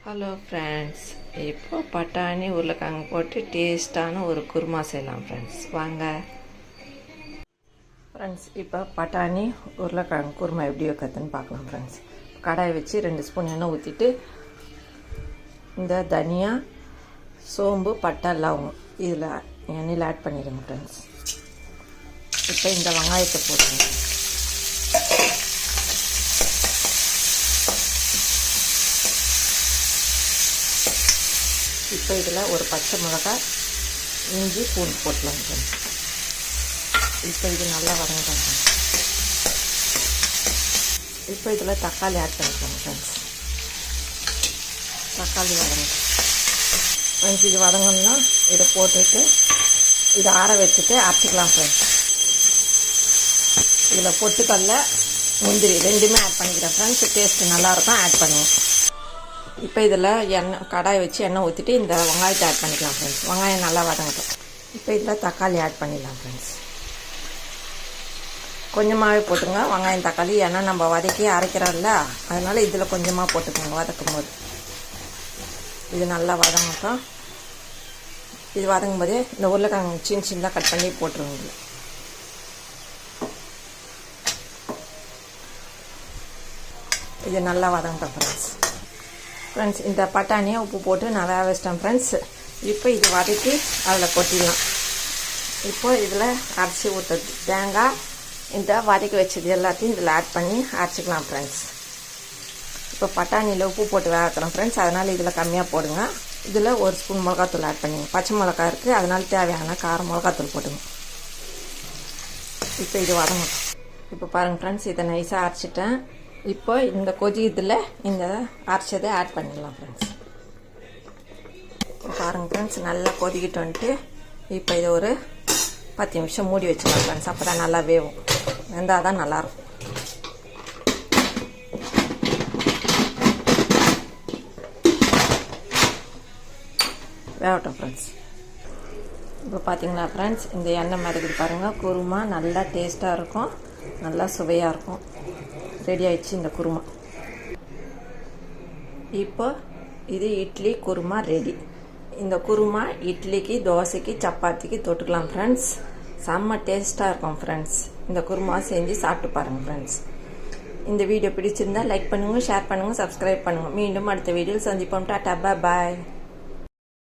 Hello friends, இப்போ பட்டாணி உருளைக்கிழங்கு போட்டு டேஸ்ட்டான ஒரு குருமா செய்யலாம் ஃப்ரெண்ட்ஸ். வாங்க ஃப்ரெண்ட்ஸ், இப்போ பட்டாணி உருளைக்கிழங்கு குருமா எப்படி வைக்கிறதுன்னு பார்க்கலாம் ஃப்ரெண்ட்ஸ். கடாயை வச்சு 2 ஸ்பூன் எண்ணெய் ஊற்றிட்டு இந்த தனியா, சோம்பு, பட்டை, லவங்கம் இதில் எண்ணெயில் ஆட் பண்ணிடுங்க ஃப்ரெண்ட்ஸ். இப்போ இந்த வெங்காயத்தை போட்டுருங்க. இப்போ இதில் ஒரு பச்சை மிளகாய், இஞ்சி, பூண்டு போட்டலாம் ஃப்ரெண்ட்ஸ். இப்போ இது நல்லா வதங்கலாம் ஃப்ரெண்ட்ஸ். இப்போ இதில் தக்காளி ஆட் பண்ணிக்கலாம் ஃப்ரெண்ட்ஸ். தக்காளி வதங்க ஃப்ரெண்ட்ஸ். இது வதங்கணும்னா இதை போட்டுட்டு இதை ஆற வச்சுட்டு அரைச்சிக்கலாம் ஃப்ரெண்ட்ஸ். இதில் பொட்டுக்கடல, முந்திரி ரெண்டுமே ஆட் பண்ணிக்கிறேன் ஃப்ரெண்ட்ஸ். டேஸ்ட்டு நல்லாயிருக்கும், ஆட் பண்ணுவோம். இப்போ இதில் கடாய் வச்சு எண்ணெய் ஊற்றிட்டு இந்த வெங்காயத்தை ஆட் பண்ணிக்கலாம் ஃப்ரெண்ட்ஸ். வெங்காயம் நல்லா வதங்கட்டும். இப்போ இதில் தக்காளி ஆட் பண்ணிடலாம் ஃப்ரெண்ட்ஸ். கொஞ்சமாகவே போட்டுங்க வெங்காயம் தக்காளி, ஏன்னா நம்ம வதக்கி அரைக்கிறோம்ல, அதனால் இதில் கொஞ்சமாக போட்டுக்கோங்க வதக்கும் போது. இது நல்லா வதங்கட்டும். இது வதங்கும் போதே இந்த உருளைக்கிழங்கு சின்ன சின்னதாக கட் பண்ணி போட்டுருங்க. இது நல்லா வதங்கட்டும் ஃப்ரெண்ட்ஸ். இந்த பட்டாணியை உப்பு போட்டு நான் வேக வச்சிட்டேன் ஃப்ரெண்ட்ஸ். இப்போ இது வதக்கி அதில் கொட்டிடலாம். இப்போ இதில் அரைச்சி ஊற்றுறது தேங்காய், இந்த வதக்கி வச்சது எல்லாத்தையும் இதில் ஆட் பண்ணி அரைச்சிக்கலாம் ஃப்ரெண்ட்ஸ். இப்போ பட்டாணியில் உப்பு போட்டு வேக வைக்கிறோம் ஃப்ரெண்ட்ஸ், அதனால் இதில் கம்மியாக போடுங்க. இதில் 1 ஸ்பூன் மிளகாத்தூள் ஆட் பண்ணிங்க. பச்சை மிளகா இருக்குது, அதனால் தேவையான காரம் மிளகாத்தூள் போட்டுங்க. இப்போ இது வதங்கட்டும். இப்போ பாருங்கள் ஃப்ரெண்ட்ஸ், இதை நைஸாக அரைச்சிட்டேன். இப்போ இந்த கொதியத்தில் இந்த அரைச்சதை ஆட் பண்ணிடலாம் ஃப்ரெண்ட்ஸ். பாருங்கள் ஃப்ரெண்ட்ஸ், நல்லா கொதிக்கிட்டு வந்துட்டு இப்போ இதை ஒரு 10 நிமிஷம் மூடி வச்சுக்கலாம் ஃப்ரெண்ட்ஸ். அப்போ தான் நல்லா வேகும். வெந்தால் தான் நல்லாயிருக்கும். வேகட்டும் ஃப்ரெண்ட்ஸ். இப்போ பார்த்தீங்களா ஃப்ரெண்ட்ஸ், இந்த எண்ணெய் மிதக்குது பாருங்கள். குருமா நல்லா டேஸ்ட்டாக இருக்கும், நல்லா சுவையாக இருக்கும். ரெடி ஆயிடுச்சு இந்த குருமா. இப்போ இது இட்லி குருமா ரெடி. இந்த குருமா இட்லிக்கு, தோசைக்கு, சப்பாத்திக்கு தொட்டுக்கலாம் ஃப்ரெண்ட்ஸ். செம்ம டேஸ்ட்டாக இருக்கும் ஃப்ரெண்ட்ஸ். இந்த குருமா செஞ்சு சாப்பிட்டு பாருங்கள் ஃப்ரெண்ட்ஸ். இந்த வீடியோ பிடிச்சிருந்தா லைக் பண்ணுங்கள், ஷேர் பண்ணுங்கள், சப்ஸ்கிரைப் பண்ணுங்கள். மீண்டும் அடுத்த வீடியோவில் சந்திப்போம். டாடா, பாய்.